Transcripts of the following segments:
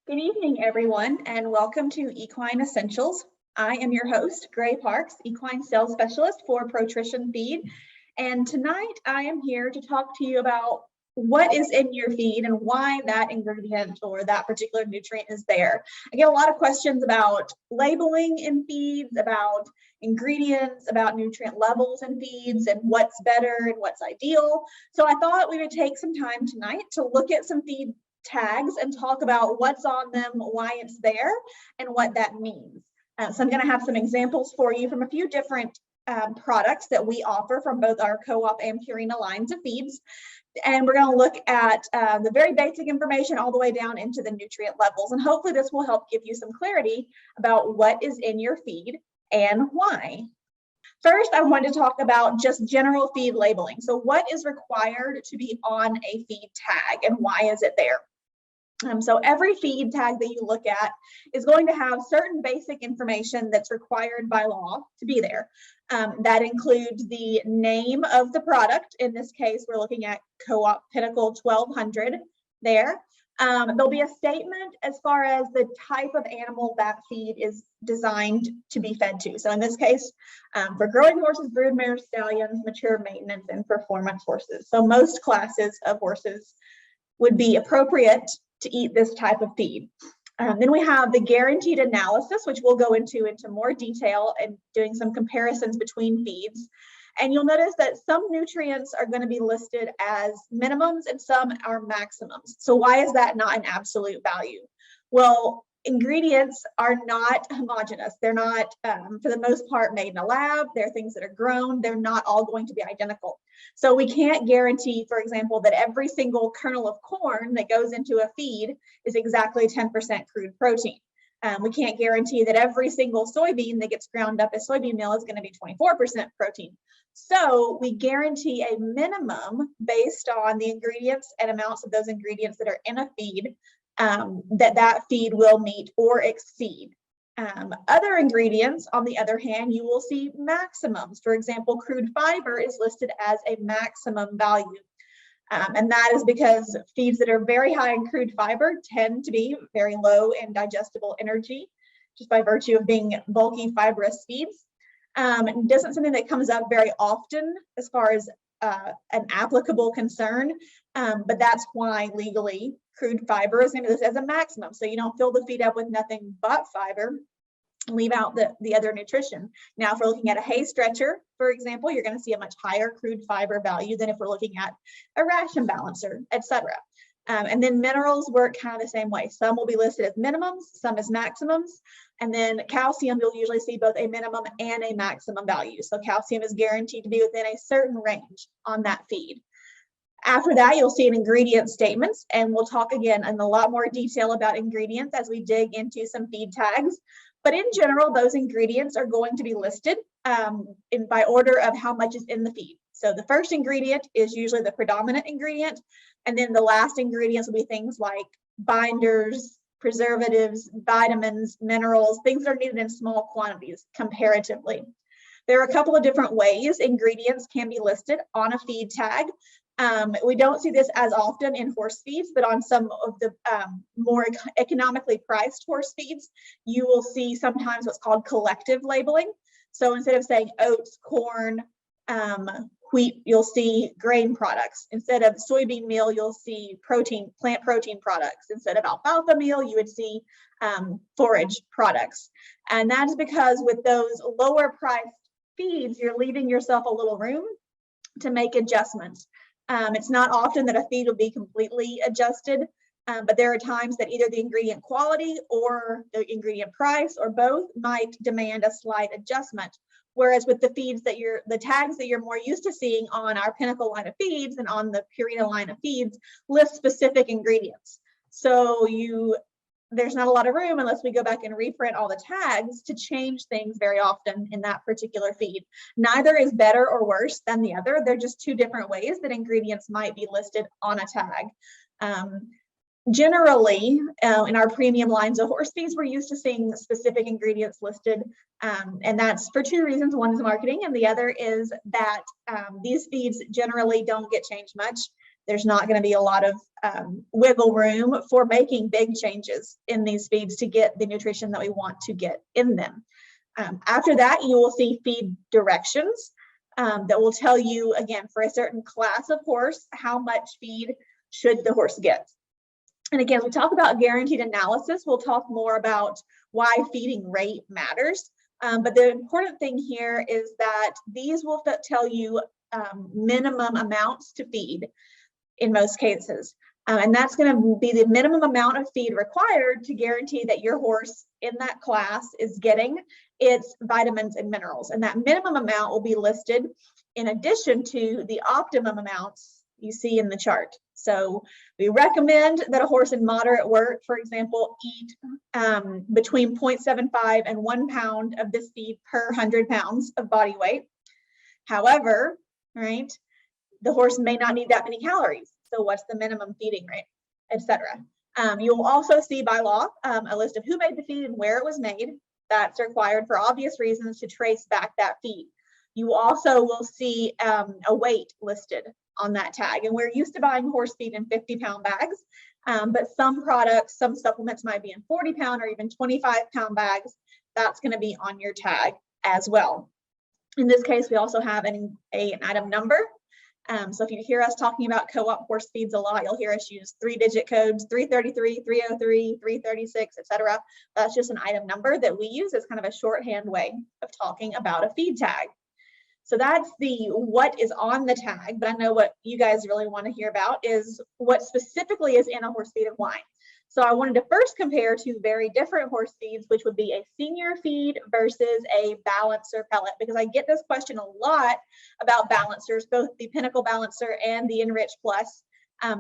Good evening, everyone, and welcome to Equine Essentials. I am your host, Gray Parks, Equine Sales Specialist for ProTrition Feed. And tonight I am here to talk to you about what is in your feed and why that ingredient or that particular nutrient is there. I get a lot of questions about labeling in feeds, about ingredients, about nutrient levels in feeds, and what's better and what's ideal. So I thought we would take some time tonight to look at some feed tags and talk about what's on them, why it's there, and what that means. So I'm going to have some examples for you from a few different products that we offer from both our co-op and Purina lines of feeds. And we're going to look at the very basic information all the way down into the nutrient levels. And hopefully this will help give you some clarity about what is in your feed and why. First, I wanted to talk about just general feed labeling. So what is required to be on a feed tag and why is it there? So every feed tag that you look at is going to have certain basic information that's required by law to be there. That includes the name of the product. In this case, we're looking at Co-op Pinnacle 1200 there. There'll be a statement as far as the type of animal that feed is designed to be fed to. So in this case, for growing horses, broodmare stallions, mature maintenance, and performance horses. So most classes of horses would be appropriate to eat this type of feed. Then we have the guaranteed analysis, which we'll go into more detail and doing some comparisons between feeds. And you'll notice that some nutrients are going to be listed as minimums and some are maximums. So why is that not an absolute value? Well, ingredients are not homogeneous. They're not, for the most part, made in a lab. They're things that are grown. They're not all going to be identical. So we can't guarantee, for example, that every single kernel of corn that goes into a feed is exactly 10% crude protein. We can't guarantee that every single soybean that gets ground up as soybean meal is going to be 24% protein. So we guarantee a minimum based on the ingredients and amounts of those ingredients that are in a feed that feed will meet or exceed. Other ingredients, on the other hand, you will see maximums. For example, crude fiber is listed as a maximum value. And that is because feeds that are very high in crude fiber tend to be very low in digestible energy, just by virtue of being bulky fibrous feeds. It isn't something that comes up very often as far as an applicable concern, but that's why legally crude fiber is named as a maximum. So you don't fill the feed up with nothing but fiber, leave out the other nutrition. Now, if we're looking at a hay stretcher, for example, you're going to see a much higher crude fiber value than if we're looking at a ration balancer, etc. And then minerals work kind of the same way. Some will be listed as minimums, some as maximums. And then calcium, you'll usually see both a minimum and a maximum value. So calcium is guaranteed to be within a certain range on that feed. After that, you'll see an ingredient statements, and we'll talk again in a lot more detail about ingredients as we dig into some feed tags. But in general, those ingredients are going to be listed by order of how much is in the feed. So the first ingredient is usually the predominant ingredient, and then the last ingredients will be things like binders, preservatives, vitamins, minerals, things that are needed in small quantities comparatively. There are a couple of different ways ingredients can be listed on a feed tag. We don't see this as often in horse feeds, but on some of the more economically priced horse feeds, you will see sometimes what's called collective labeling. So instead of saying oats, corn, wheat, you'll see grain products. Instead of soybean meal, you'll see plant protein products. Instead of alfalfa meal, you would see forage products. And that's because with those lower priced feeds, you're leaving yourself a little room to make adjustments. It's not often that a feed will be completely adjusted, but there are times that either the ingredient quality or the ingredient price or both might demand a slight adjustment. Whereas with the tags that you're more used to seeing on our Pinnacle line of feeds and on the Purina line of feeds list specific ingredients. So there's not a lot of room unless we go back and reprint all the tags to change things very often in that particular feed. Neither is better or worse than the other. They're just two different ways that ingredients might be listed on a tag. Generally, in our premium lines of horse feeds, we're used to seeing specific ingredients listed, and that's for two reasons. One is marketing, and the other is that these feeds generally don't get changed much. There's not going to be a lot of wiggle room for making big changes in these feeds to get the nutrition that we want to get in them. After that, you will see feed directions that will tell you, again, for a certain class of horse, how much feed should the horse get. And again, we talk about guaranteed analysis. We'll talk more about why feeding rate matters. But the important thing here is that these will tell you minimum amounts to feed in most cases. And that's going to be the minimum amount of feed required to guarantee that your horse in that class is getting its vitamins and minerals. And that minimum amount will be listed in addition to the optimum amounts you see in the chart. So we recommend that a horse in moderate work, for example, eat between 0.75 and 1 pound of this feed per 100 pounds of body weight. However, right, the horse may not need that many calories. So what's the minimum feeding rate, etc. You'll also see by law a list of who made the feed and where it was made. That's required for obvious reasons to trace back that feed. You also will see a weight listed on that tag. And we're used to buying horse feed in 50-pound bags, but some products, some supplements might be in 40-pound or even 25-pound bags. That's going to be on your tag as well. In this case, we also have an item number. So if you hear us talking about co-op horse feeds a lot, you'll hear us use 3-digit codes, 333, 303, 336, etc. That's just an item number that we use as kind of a shorthand way of talking about a feed tag. So that's the what is on the tag, but I know what you guys really want to hear about is what specifically is in a horse feed and why. So I wanted to first compare two very different horse feeds, which would be a senior feed versus a balancer pellet, because I get this question a lot about balancers, both the Pinnacle balancer and the Enrich Plus.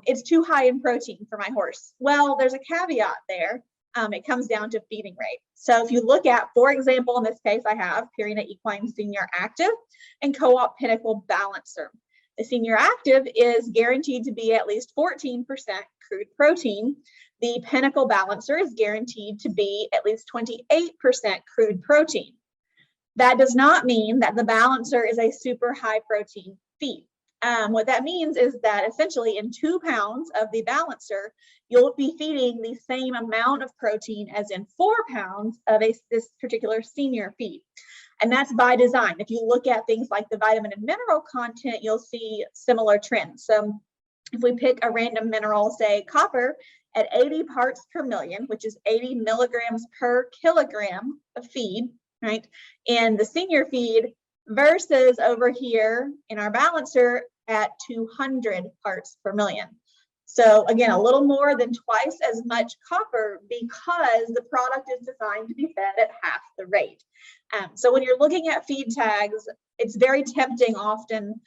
It's too high in protein for my horse. Well, there's a caveat there. It comes down to feeding rate. So if you look at, for example, in this case, I have Purina Equine Senior Active and Co-op Pinnacle Balancer. The Senior Active is guaranteed to be at least 14% crude protein. The Pinnacle Balancer is guaranteed to be at least 28% crude protein. That does not mean that the Balancer is a super high protein feed. What that means is that essentially in 2 pounds of the Balancer, you'll be feeding the same amount of protein as in 4 pounds of this particular senior feed. And that's by design. If you look at things like the vitamin and mineral content, you'll see similar trends. So if we pick a random mineral, say copper, at 80 parts per million, which is 80 milligrams per kilogram of feed, right, in the senior feed, versus over here in our Balancer at 200 parts per million. So again, a little more than twice as much copper because the product is designed to be fed at half the rate. So when you're looking at feed tags, it's very tempting often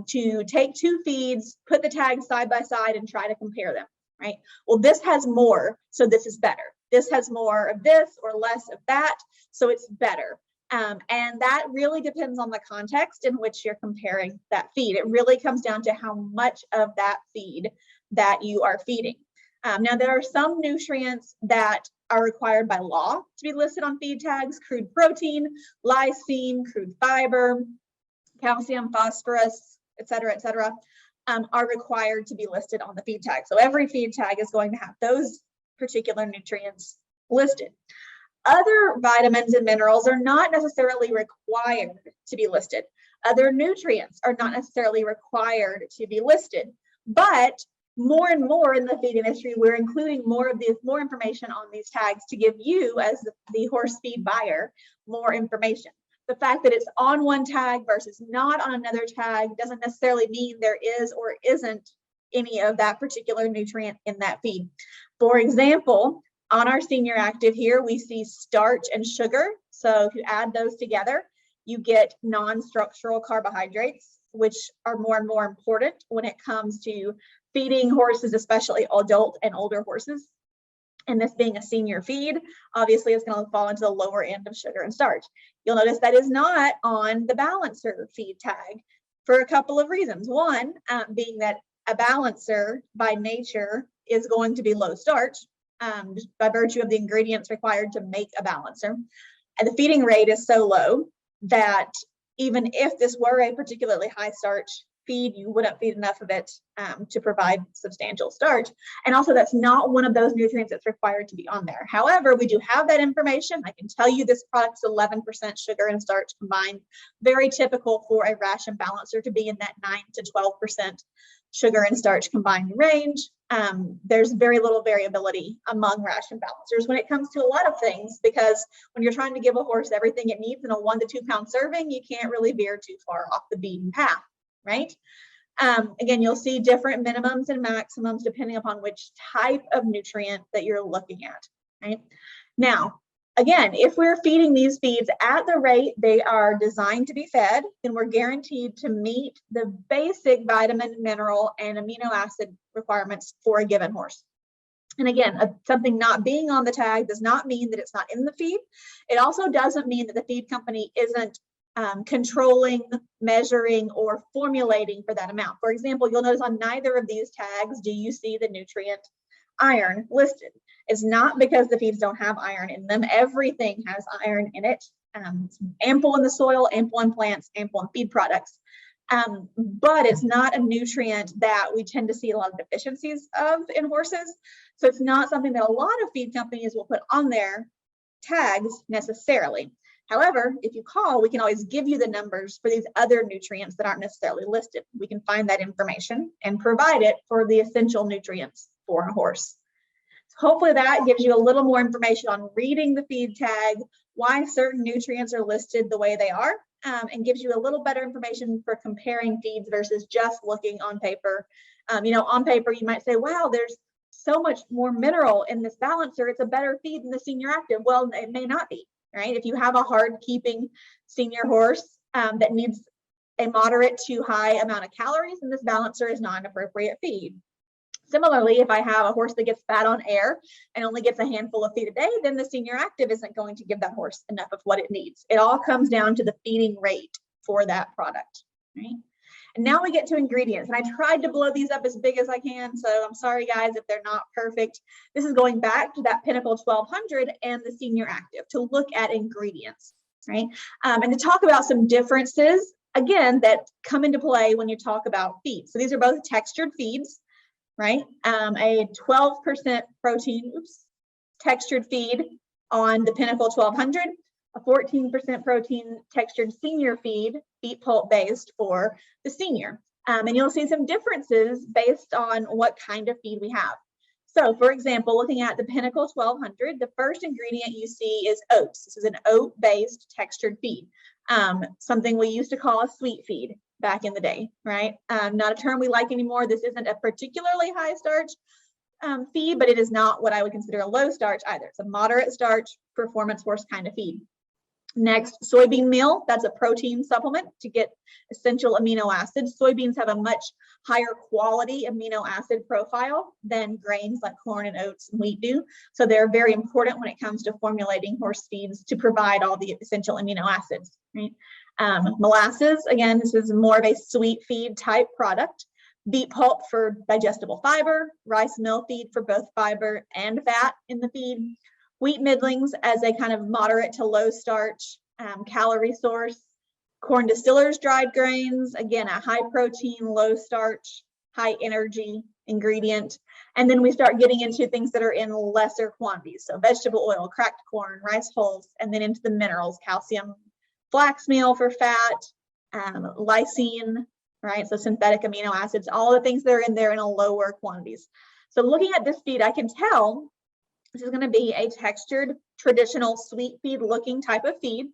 to take two feeds, put the tags side by side and try to compare them, right? Well, this has more, so this is better. This has more of this or less of that, so it's better. And that really depends on the context in which you're comparing that feed. It really comes down to how much of that feed that you are feeding. Now, there are some nutrients that are required by law to be listed on feed tags: crude protein, lysine, crude fiber, calcium, phosphorus, et cetera, are required to be listed on the feed tag. So every feed tag is going to have those particular nutrients listed. Other vitamins and minerals are not necessarily required to be listed. Other nutrients are not necessarily required to be listed, but more and more in the feed industry, we're including more information on these tags to give you, as the horse feed buyer, more information. The fact that it's on one tag versus not on another tag doesn't necessarily mean there is or isn't any of that particular nutrient in that feed. For example, on our Senior Active here, we see starch and sugar. So if you add those together, you get non-structural carbohydrates, which are more and more important when it comes to feeding horses, especially adult and older horses. And this being a senior feed, obviously it's going to fall into the lower end of sugar and starch. You'll notice that is not on the Balancer feed tag for a couple of reasons. One, being that a Balancer by nature is going to be low starch, just by virtue of the ingredients required to make a Balancer. And the feeding rate is so low that even if this were a particularly high starch feed, you wouldn't feed enough of it to provide substantial starch. And also that's not one of those nutrients that's required to be on there. However, we do have that information. I can tell you this product's 11% sugar and starch combined, very typical for a ration balancer to be in that 9 to 12% sugar and starch combined range. There's very little variability among ration balancers when it comes to a lot of things, because when you're trying to give a horse everything it needs in a 1 to 2 pound serving, you can't really veer too far off the beaten path, right? Again, you'll see different minimums and maximums depending upon which type of nutrient that you're looking at, right? Now, again, if we're feeding these feeds at the rate they are designed to be fed, then we're guaranteed to meet the basic vitamin, mineral, and amino acid requirements for a given horse. And again, something not being on the tag does not mean that it's not in the feed. It also doesn't mean that the feed company isn't controlling, measuring, or formulating for that amount. For example, you'll notice on neither of these tags do you see the nutrient iron listed. It's not because the feeds don't have iron in them. Everything has iron in it. It's ample in the soil, ample in plants, ample in feed products. But it's not a nutrient that we tend to see a lot of deficiencies of in horses. So it's not something that a lot of feed companies will put on their tags necessarily. However, if you call, we can always give you the numbers for these other nutrients that aren't necessarily listed. We can find that information and provide it for the essential nutrients for a horse. So hopefully that gives you a little more information on reading the feed tag, why certain nutrients are listed the way they are, and gives you a little better information for comparing feeds versus just looking on paper. On paper, you might say, wow, there's so much more mineral in this balancer. It's a better feed than the Senior Active. Well, it may not be. Right? If you have a hard keeping senior horse that needs a moderate to high amount of calories, then this balancer is not an appropriate feed. Similarly, if I have a horse that gets fat on air and only gets a handful of feed a day, then the Senior Active isn't going to give that horse enough of what it needs. It all comes down to the feeding rate for that product, right? And now we get to ingredients, and I tried to blow these up as big as I can, so I'm sorry guys if they're not perfect. This is going back to that Pinnacle 1200 and the Senior Active to look at ingredients, right? And to talk about some differences, again, that come into play when you talk about feed. So these are both textured feeds, right? A 12% protein, textured feed on the Pinnacle 1200, a 14% protein textured senior feed, beet pulp based for the senior. And you'll see some differences based on what kind of feed we have. So for example, looking at the Pinnacle 1200, the first ingredient you see is oats. This is an oat-based textured feed, something we used to call a sweet feed back in the day, right? Not a term we like anymore. This isn't a particularly high starch feed, but it is not what I would consider a low starch either. It's a moderate starch performance horse kind of feed. Next, soybean meal. That's a protein supplement to get essential amino acids. Soybeans have a much higher quality amino acid profile than grains like corn and oats and wheat do. So they're very important when it comes to formulating horse feeds to provide all the essential amino acids, right? Molasses, again, this is more of a sweet feed type product. Beet pulp for digestible fiber, rice mill feed for both fiber and fat in the feed. Wheat middlings as a kind of moderate to low starch calorie source. Corn distillers dried grains, again, a high protein, low starch, high energy ingredient. And then we start getting into things that are in lesser quantities. So vegetable oil, cracked corn, rice hulls, and then into the minerals, calcium, flax meal for fat, lysine, right? So synthetic amino acids, all the things that are in there in a lower quantities. So looking at this feed, I can tell this is going to be a textured, traditional sweet feed looking type of feed,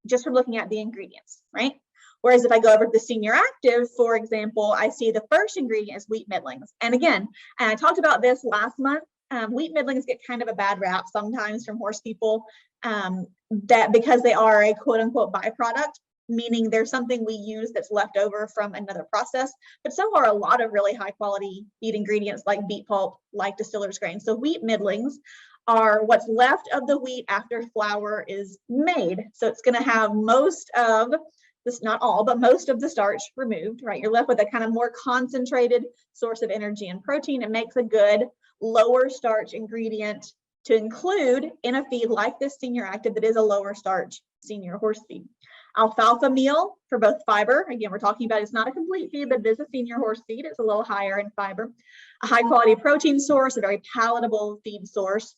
just from looking at the ingredients, right? Whereas if I go over to the Senior Active, for example, I see the first ingredient is wheat middlings. And again, and I talked about this last month, wheat middlings get kind of a bad rap sometimes from horse people, that because they are a quote unquote byproduct, meaning there's something we use that's left over from another process, but so are a lot of really high quality feed ingredients like beet pulp, like distillers grains. So wheat middlings are what's left of the wheat after flour is made. So it's going to have most of this, not all, but most of the starch removed, right? You're left with a kind of more concentrated source of energy and protein. It makes a good lower starch ingredient to include in a feed like this senior active that is a lower starch senior horse feed. Alfalfa meal for both fiber. Again, we're talking about it's not a complete feed, but it is a senior horse feed. It's a little higher in fiber. A high quality protein source, a very palatable feed source.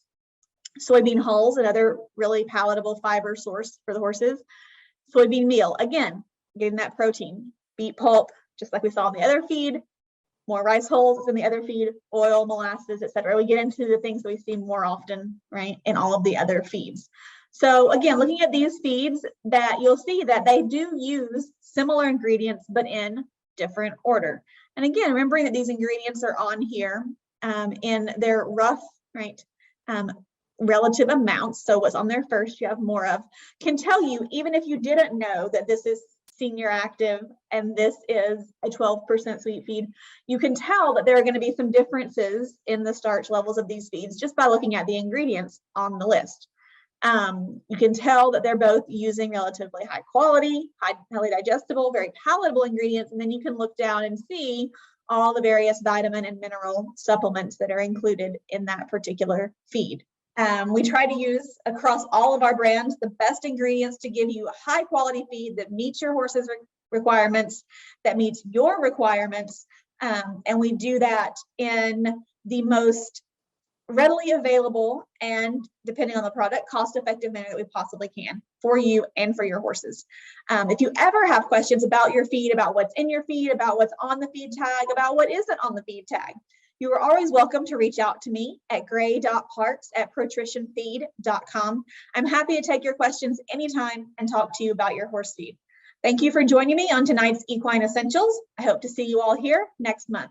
Soybean hulls, another really palatable fiber source for the horses. Soybean meal, again, getting that protein. Beet pulp, just like we saw in the other feed. More rice hulls in the other feed, oil, molasses, etc. We get into the things that we see more often, right, in all of the other feeds. So again, looking at these feeds, that you'll see that they do use similar ingredients, but in different order. And again, remembering that these ingredients are on here in their rough, right, relative amounts. So what's on there first, you have more of, can tell you, even if you didn't know that this is senior active and this is a 12% sweet feed, you can tell that there are going to be some differences in the starch levels of these feeds just by looking at the ingredients on the list. You can tell that they're both using relatively high quality, highly digestible, very palatable ingredients, and then you can look down and see all the various vitamin and mineral supplements that are included in that particular feed. We try to use across all of our brands the best ingredients to give you a high quality feed that meets your horse's requirements, that meets your requirements, and we do that in the most readily available and, depending on the product, cost-effective manner that we possibly can for you and for your horses. If you ever have questions about your feed, about what's in your feed, about what's on the feed tag, about what isn't on the feed tag, you are always welcome to reach out to me at gray.parks@protritionfeed.com. I'm happy to take your questions anytime and talk to you about your horse feed. Thank you for joining me on tonight's Equine Essentials. I hope to see you all here next month.